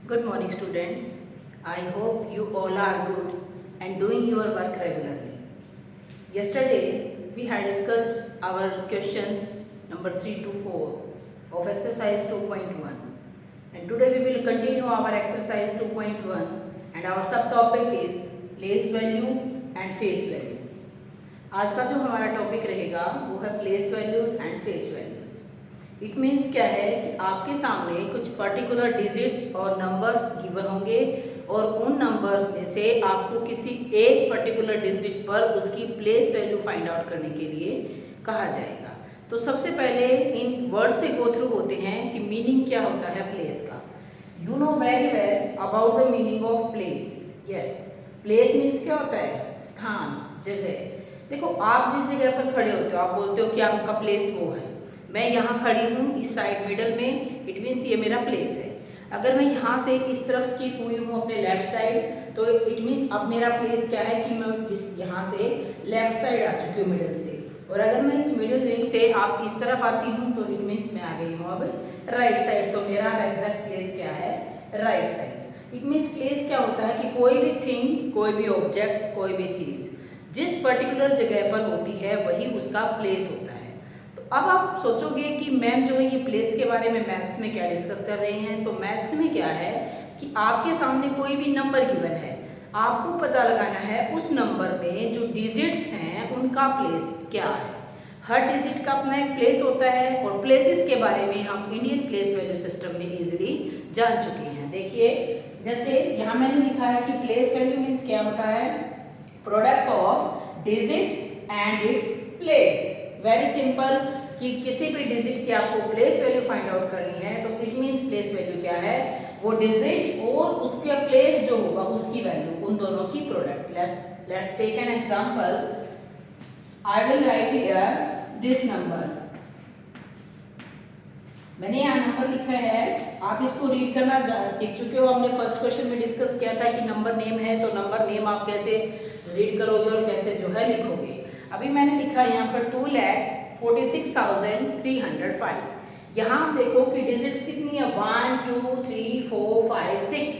Good morning, students. I hope you all are good and doing your work regularly. Yesterday, we had discussed our questions number 3 to 4 of exercise 2.1. And today we will continue our exercise 2.1 and our subtopic is place value and face value. आज का जो हमारा topic रहेगा वो है place values and face values. It means क्या है कि आपके सामने कुछ पर्टिकुलर डिजिट्स और नंबर्स गिवन होंगे और उन नंबर्स में से आपको किसी एक पर्टिकुलर डिजिट पर उसकी प्लेस वैल्यू फाइंड आउट करने के लिए कहा जाएगा। तो सबसे पहले इन वर्ड से गो थ्रू होते हैं कि मीनिंग क्या होता है प्लेस का। You know very well about the meaning of place. Yes, place means क्या होता है? स्थान, जगह। देखो, आप जिस जगह पर खड़े होते हो आप बोलते हो कि आपका प्लेस वो है। मैं यहाँ खड़ी हूँ इस साइड मिडल में, इट मीन्स ये मेरा प्लेस है। अगर मैं यहाँ से इस तरफ स्किप हुई हूँ अपने लेफ्ट साइड तो इट मीन्स अब मेरा प्लेस क्या है कि मैं इस यहाँ से लेफ्ट साइड आ चुकी हूँ मिडल से। और अगर मैं इस मिडल विंग से आप इस तरफ आती हूँ तो इट मीन्स मैं आ गई हूँ अब राइट साइड। तो मेरा एग्जैक्ट प्लेस क्या है? Right side. It means place क्या होता है कि कोई भी थिंग, कोई भी ऑब्जेक्ट, कोई भी चीज़ जिस पर्टिकुलर जगह पर होती है वही उसका प्लेस होता है। तो अब आप सोचोगे कि मैम जो है ये प्लेस के बारे में मैथ्स में क्या डिस्कस कर रहे हैं। तो मैथ्स में क्या है कि आपके सामने कोई भी नंबर गिवन है, आपको पता लगाना है उस नंबर में जो डिजिट्स हैं उनका प्लेस क्या है। हर डिजिट का अपना एक प्लेस होता है और प्लेसेस के बारे में हम इंडियन प्लेस वैल्यू सिस्टम में इजीली जान चुके हैं। देखिए, जैसे यहाँ मैंने लिखा है कि प्लेस वैल्यू मीन्स क्या होता है? Product of digit and its place. Very simple कि किसी भी डिजिट की आपको प्लेस वैल्यू फाइंड आउट करनी है तो इट मीन्स प्लेस वैल्यू क्या है? वो डिजिट और उसका प्लेस जो होगा उसकी वैल्यू, उन दोनों की product. Let's take an example. I will write here this number. मैंने यहाँ नंबर लिखा है, आप इसको रीड करना सीख चुके हो। हमने फर्स्ट क्वेश्चन में डिस्कस किया था कि नंबर नेम है तो नंबर नेम आप कैसे रीड करोगे और कैसे जो है लिखोगे। अभी मैंने लिखा यहाँ पर 2,46,305। यहाँ आप देखो कि डिजिट्स कितनी है? 1 2 3 4 5 6।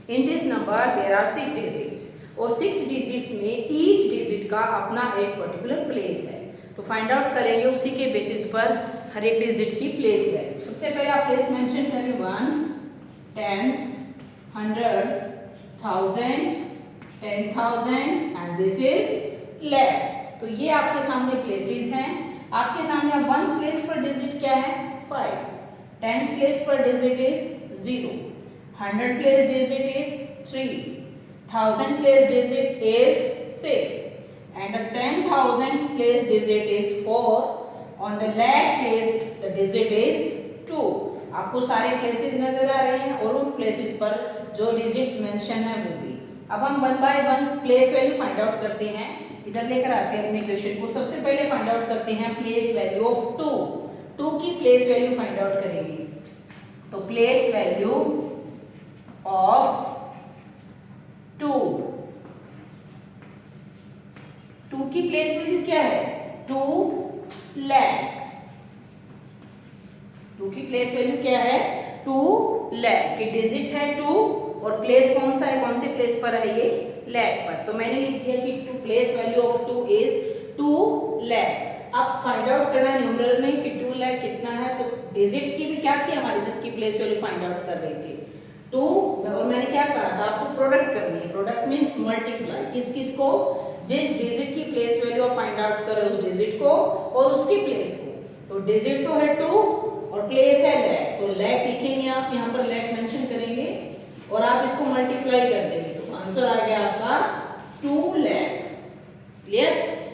In this number there are 6 digits और 6 डिजिट्स में ईच डिजिट का अपना एक पर्टिकुलर प्लेस है। तो फाइंड आउट करेंगे उसी के बेसिस पर हर एक डिजिट की प्लेस है। सबसे पहले आप प्लेस मेंशन करें, ones, tens, 100, 1000, 10,000 and this is lakh. तो ये आपके सामने प्लेसेस हैं। आपके सामने अब वंस प्लेस पर डिजिट क्या है? 5, टेंस प्लेस पर digit is 0, 100 place digit is 3, 1000 place digit is 6 and the 10,000 place digit is 4. On the lakh place the digit is 2. आपको सारे प्लेसेस नजर आ रहे हैं और उन प्लेसेस पर जो डिजिट्स मेंशन है वो भी। अब हम one by one place value find out करते हैं। इधर लेकर आते हैं अपने क्वेश्चन को। सबसे पहले फाइंड आउट करते हैं प्लेस वैल्यू ऑफ 2। 2 की प्लेस वैल्यू फाइंड आउट करेंगे। तो प्लेस वैल्यू ऑफ 2 की प्लेस वैल्यू क्या है? 2 लाख। 2 की प्लेस वैल्यू क्या है? 2 लाख। की डिजिट है 2 और प्लेस कौन सा है? कौन से प्लेस पर है ये? लाख पर। तो मैंने लिख दिया कि place value of 2 is 2 lakh. अब फाइंड आउट करना है न्यूमरल में कि 2 लाख कितना है। तो डिजिट की भी क्या थी हमारी जिसकी प्लेस वैल्यू फाइंड आउट कर रही थी? 2। और मैंने क्या कहा था आपको? प्रोडक्ट करनी है। Product means multiply. किस किस को? जिस डिजिट की प्लेस वैल्यू आप फाइंड आउट करो उस डिजिट को और उसकी प्लेस को। तो डिजिट तो है 2 और प्लेस है लैख। तो लैख लिखेंगे, आप यहाँ पर लैख मेंशन करेंगे और आप इसको मल्टीप्लाई कर देंगे तो आंसर आ गया आपका 2 लाख। क्लियर?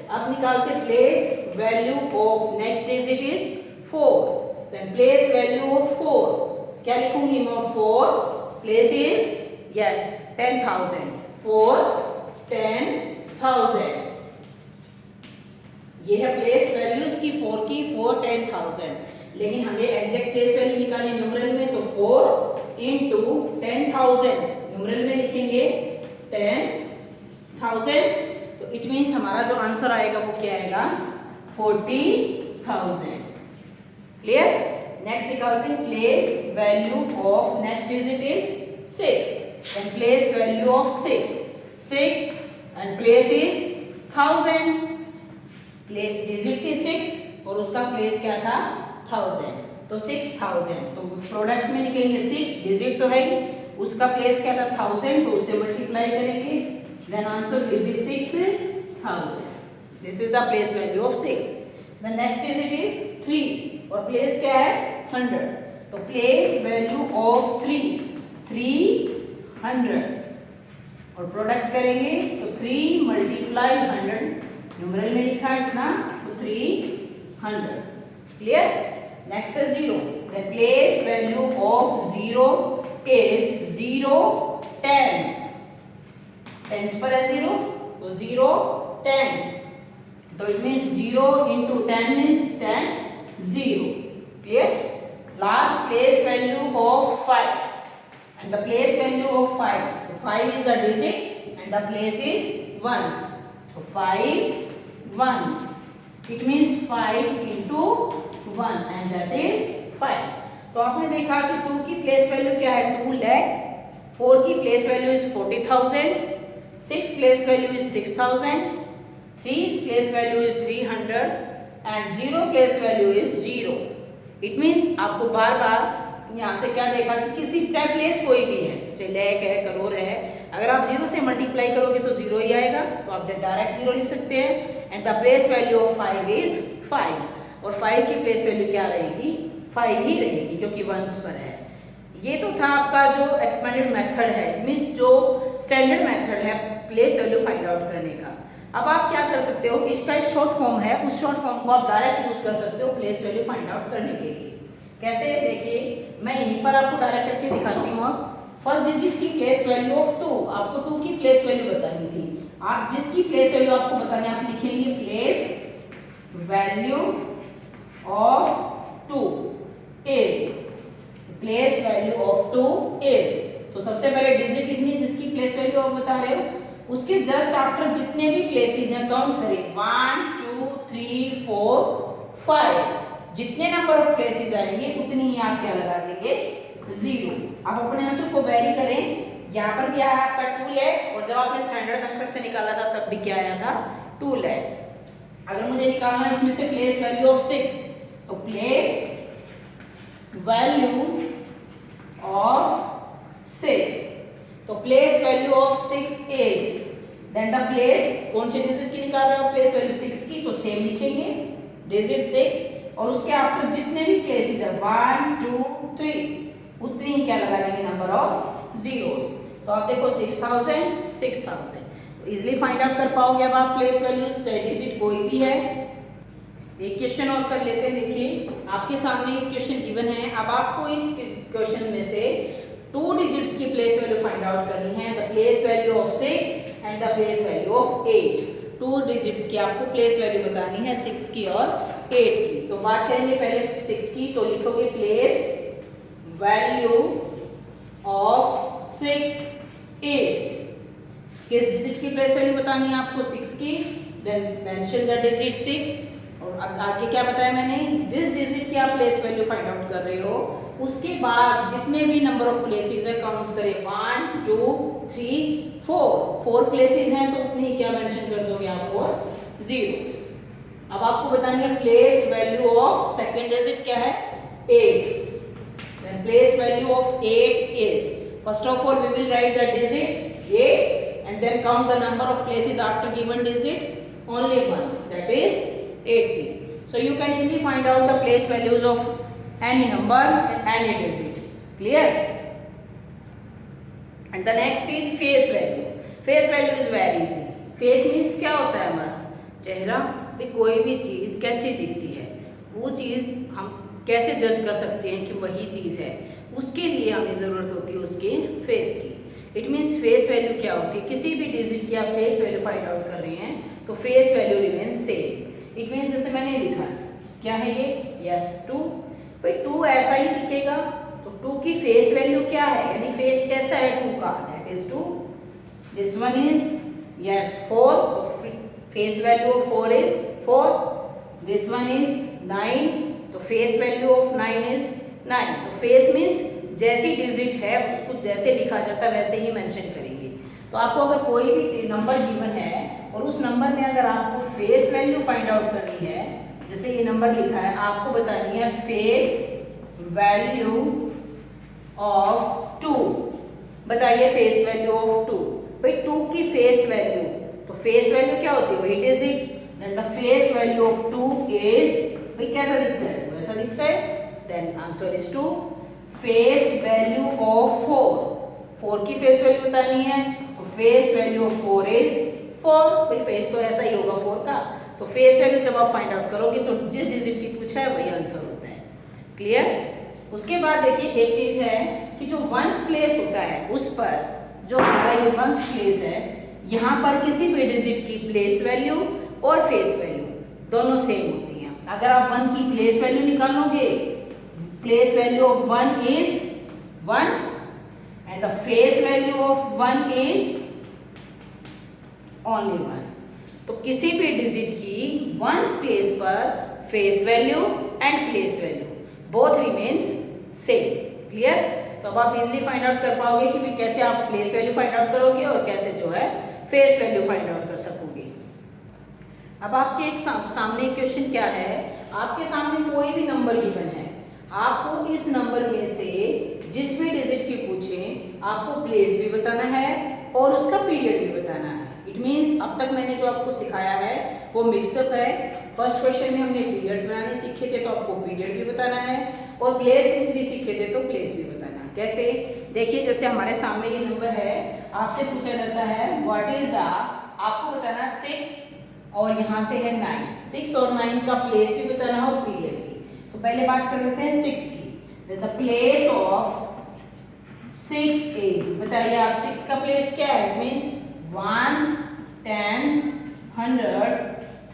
अब निकालते place value of next digit is 4। Then place value of 4 क्या लिखूंगी मैं? 4 प्लेस इज यस 10,000। 4 10,000। ये है प्लेस वैल्यूज की 4 की 4 10,000। लेकिन हमें एग्जैक्ट प्लेस वैल्यू निकालनी न्यूमरल में तो 4 into 10,000 न्यूमरल में लिखेंगे 10,000। तो इट मीन्स हमारा जो आंसर आएगा वो क्या आएगा? 40,000। क्लियर? नेक्स्ट निकालते हैं place value of next digit is 6. Then place value of 6. 6 and place is 1000. Digit थी 6 और उसका प्लेस क्या था 1000, तो 6000। तो प्रोडक्ट में निकलेंगे 6, डिजिट तो है ही, उसका प्लेस क्या था 1000, तो उससे मल्टीप्लाई करेंगे, then answer will be 6000। This is the place value of 6। The next digit is 3 और प्लेस क्या है 100, तो प्लेस वैल्यू ऑफ 300 और प्रोडक्ट करेंगे तो 3 मल्टीप्लाई 100, न्यूमरल में लिखा है इतना, तो 300। क्लियर? नेक्स्ट है 0। The place value of 0 is 0 tens. Tens पर है 0, तो 0 टेंस, तो it means 0 into 10 means 10 0। Clear? Last place value of 5 and the place value of 5, so 5 is the digit and the place is ones, so 5 ones, it means 5 into 1 and that is 5। तो आपने देखा कि 2 की place value क्या है 2 लाख, 4 की place value is 40,000, 6 place value is 6,000, 3 place value is 300 and 0 place value is 0। It means आपको बार बार यहाँ से क्या देखा कि किसी चाहे प्लेस कोई भी है, चाहे लाख है करोड़ है, अगर आप 0 से मल्टीप्लाई करोगे तो 0 ही आएगा, तो आप डायरेक्ट 0 लिख सकते हैं। And the place value of 5 is 5 और 5 की प्लेस वैल्यू क्या रहेगी 5 ही रहेगी क्योंकि वंस पर है। ये तो था आपका जो एक्सपेंडेड मेथड है, मीन्स जो स्टैंडर्ड मेथड है प्लेस वैल्यू फाइंड आउट करने का। अब आप क्या कर सकते हो, इसका एक शॉर्ट फॉर्म है, उस शॉर्ट फॉर्म को आप डायरेक्ट यूज कर सकते हो प्लेस वैल्यू फाइंड आउट करने के लिए। कैसे? देखिए मैं यहीं पर आपको डायरेक्ट करके दिखाती हूँ। अब फर्स्ट डिजिट की प्लेस वैल्यू ऑफ 2, आपको 2 की प्लेस वैल्यू बतानी थी। आप जिसकी प्लेस वैल्यू आपको बतानी है, आप लिखेंगे place value of 2 is, place value of 2 is, तो सबसे पहले डिजिट लिखनी है जिसकी प्लेस वैल्यू आप बता रहे हो, उसके जस्ट आफ्टर जितने भी प्लेसेस हैं काउंट करें 1 2 3 4 5, जितने नंबर ऑफ प्लेसेस आएंगे उतनी ही आप क्या लगा देंगे 0। आप अपने आंसर को वेरी करें, यहाँ पर भी आया आपका 2 लाख और जब आपने स्टैंडर्ड मेथड से निकाला था तब भी क्या आया था 2 लाख। अगर मुझे निकालना है इसमें से प्लेस वैल्यू ऑफ 6, तो प्लेस वैल्यू ऑफ 6, तो place value of 6 is, then the place कौन से डिजिट की निकाल रहे हो प्लेस वैल्यू 6 की, तो सेम लिखेंगे डिजिट 6 और उसके आफ्टर जितने भी प्लेसेस है 1 2 3 उतनी ही क्या लगा देंगे नंबर ऑफ जीरोस। तो आप देखो 6000 इजिली फाइंड आउट कर पाओगे अब आप प्लेस वैल्यू, चाहे डिजिट कोई भी है। एक क्वेश्चन और कर लेते हैं। देखिए आपके सामने एक क्वेश्चन गिवन है, अब आपको इस क्वेश्चन में से 2 डिजिट्स की प्लेस वैल्यू फाइंड आउट करनी है, the place value of 6 and the place value of 8। 2 digits की आपको प्लेस वैल्यू बतानी है 6 की और 8 की। तो बात करेंगे पहले 6 की, तो लिखोगे प्लेस वैल्यू ऑफ 6 इज, किस डिजिट की प्लेस वैल्यू बतानी है आपको 6 की, देन मेंशन द डिजिट 6 और आगे क्या बताया मैंने, जिस डिजिट की आप प्लेस वैल्यू फाइंड आउट कर रहे हो उसके बाद जितने भी नंबर ऑफ प्लेसेस है काउंट करें 1 2 3 4 प्लेसेस हैं तो उतनी ही क्या मेंशन कर दोगे आप 4 जीरोस। अब आपको बतानी है place value of second digit क्या है 8, then place value of 8 is, first of all we will write the digit 8 and then count the number of places after given digit, only one, that is 80. So you can easily find out the place values of any number and any digit. Clear? And the next is face value. Face value is very easy. Face means क्या होता है हमारा चेहरा, भी कोई भी चीज़ कैसी दिखती है, वो चीज़ हम कैसे जज कर सकते हैं कि वही चीज़ है, उसके लिए हमें ज़रूरत होती है उसके फेस की। इट मीन्स फेस वैल्यू क्या होती है, किसी भी डिजिट की आप फेस वैल्यू फाइंड आउट कर रहे हैं तो face value remain same. It means जैसे मैंने लिखा क्या है ये, यस 2, भाई 2 ऐसा ही दिखेगा तो 2 की फेस वैल्यू क्या है, यानी फेस कैसा है 2 का, that is 2। This one is yes 4, तो face value of 4 is 4। This one is 9, तो फेस वैल्यू ऑफ 9 इज 9। तो फेस मीन्स जैसी डिजिट है उसको जैसे लिखा जाता है वैसे ही मेंशन करेंगे। तो आपको अगर कोई भी नंबर गिवन है और उस नंबर में अगर आपको फेस वैल्यू फाइंड आउट करनी है, जैसे ये नंबर लिखा है, आपको बतानी है फेस वैल्यू ऑफ 2। बताइए फेस वैल्यू ऑफ 2। भाई 2 की फेस वैल्यू, तो फेस वैल्यू क्या होती है, वही digit. Then the face value of 2 is, भाई कैसा दिखता है, वैसा दिखता है। Then answer is 2। Face value of 4 की फेस वैल्यू बतानी है, तो फेस वैल्यू ऑफ 4 इज 4। भाई फेस तो ऐसा ही होगा 4 का, तो फेस वैल्यू जब आप फाइंड आउट करोगे तो जिस डिजिट की पूछा है वही आंसर होता है। क्लियर। उसके बाद देखिए एक चीज है कि जो वंस प्लेस होता है उस पर, जो हमारा ये वंस प्लेस है, यहाँ पर किसी भी डिजिट की प्लेस वैल्यू और फेस वैल्यू दोनों सेम होती हैं। अगर आप 1 की प्लेस वैल्यू निकालोगे, place value of 1 is 1 and the face value of 1 is only 1। तो किसी भी डिजिट की वंस प्लेस पर face value and place value both remains same. Clear. तो अब आप इजीली फाइंड आउट कर पाओगे कि भी कैसे आप प्लेस वैल्यू फाइंड आउट करोगे और कैसे जो है फेस वैल्यू फाइंड आउट कर सकोगे। अब आपके एक सामने क्वेश्चन क्या है, आपके सामने कोई भी नंबर गिवन है, आपको इस नंबर में से जिस भी डिजिट की पूछे आपको प्लेस भी बताना है और उसका पीरियड भी बताना है। इट मीन्स अब तक मैंने जो आपको सिखाया है वो मिक्सअप है। फर्स्ट क्वेश्चन में हमने पीरियड्स बनाने सीखे थे, तो आपको पीरियड भी बताना है, और प्लेस भी सीखे थे तो प्लेस भी बताना। कैसे, देखिए जैसे हमारे सामने ये नंबर है, आपसे पूछा जाता है व्हाट इज द, आपको बताना 6 और यहाँ से है 9। 6 और 9 का प्लेस भी बताना है और पीरियड भी। तो पहले बात कर लेते हैं 6 की। द प्लेस ऑफ 6 इज, बताइए आप 6 का प्लेस क्या है। It means ones, tens, 100,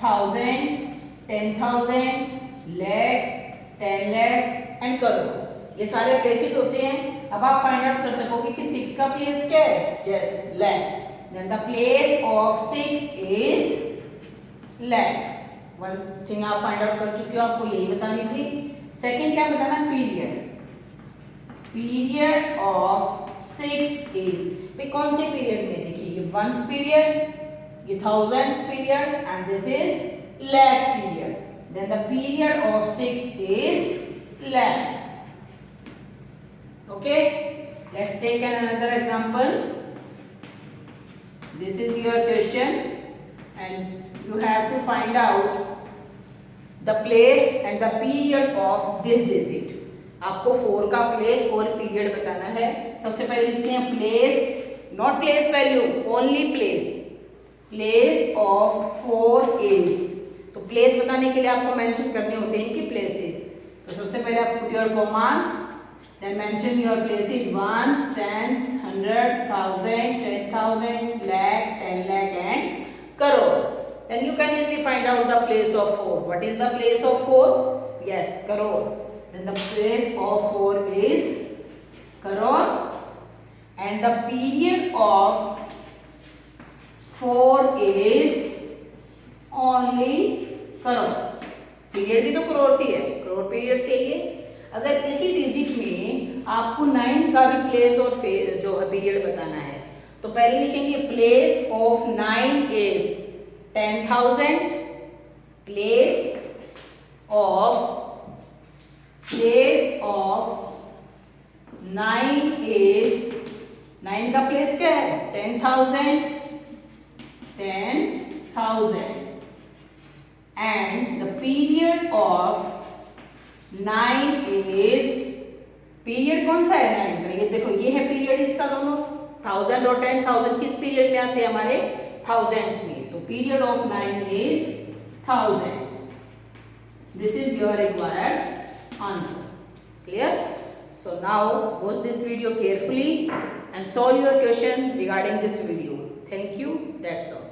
1000, 10,000, lakh, 10 lakh and crore, ये सारे प्लेसेस होते हैं। अब आप फाइंड आउट कर सकोगे कि 6 का प्लेस क्या है, yes lakh। Then the place of 6 is lakh। One thing आप फाइंड आउट कर चुके हो, आपको यही बतानी थी। सेकंड क्या बताना, पीरियड। पीरियड ऑफ 6 इज, भाई कौन से पीरियड में, देखिए ये वंस पीरियड, ये thousands period and this is lakh period. Then the period of 6 is lakh। Okay, let's take another example. This is your question and you have to find out the place and the period of this digit. आपको 4 का place और period बताना है। सबसे पहले लिखते हैं place, not place value, only place. Place of 4 is, तो प्लेस बताने के लिए आपको मेंशन करने होते हैं इनकी प्लेसेस। तो सबसे पहले आप put your commas, then mention your places ones, tens, 100, 1000, 10,000, lakh, 10 lakh and crore. Then you can easily find out the place of 4. What is the place of 4? Yes, crore. Then the place of 4 is crore and the period of 4 is only crore. Period भी तो करोड़ से है, crore period से ही है। अगर इसी digit में आपको 9 का भी प्लेस और जो है पीरियड बताना है, तो पहले लिखेंगे place of 9 is 10,000। Place of 9 is, 9 का प्लेस क्या है, 10,000, 10,000 and the period of 9 is, period कौन सा है 9 का, ये देखो ये है पीरियड इसका, दोनों 1000 और 10,000 किस पीरियड में आते हैं, हमारे थाउजेंड्स में। तो period of 9 is thousands. This is your required answer. Clear. So now watch this video carefully and solve your question regarding this video. Thank you. That's all.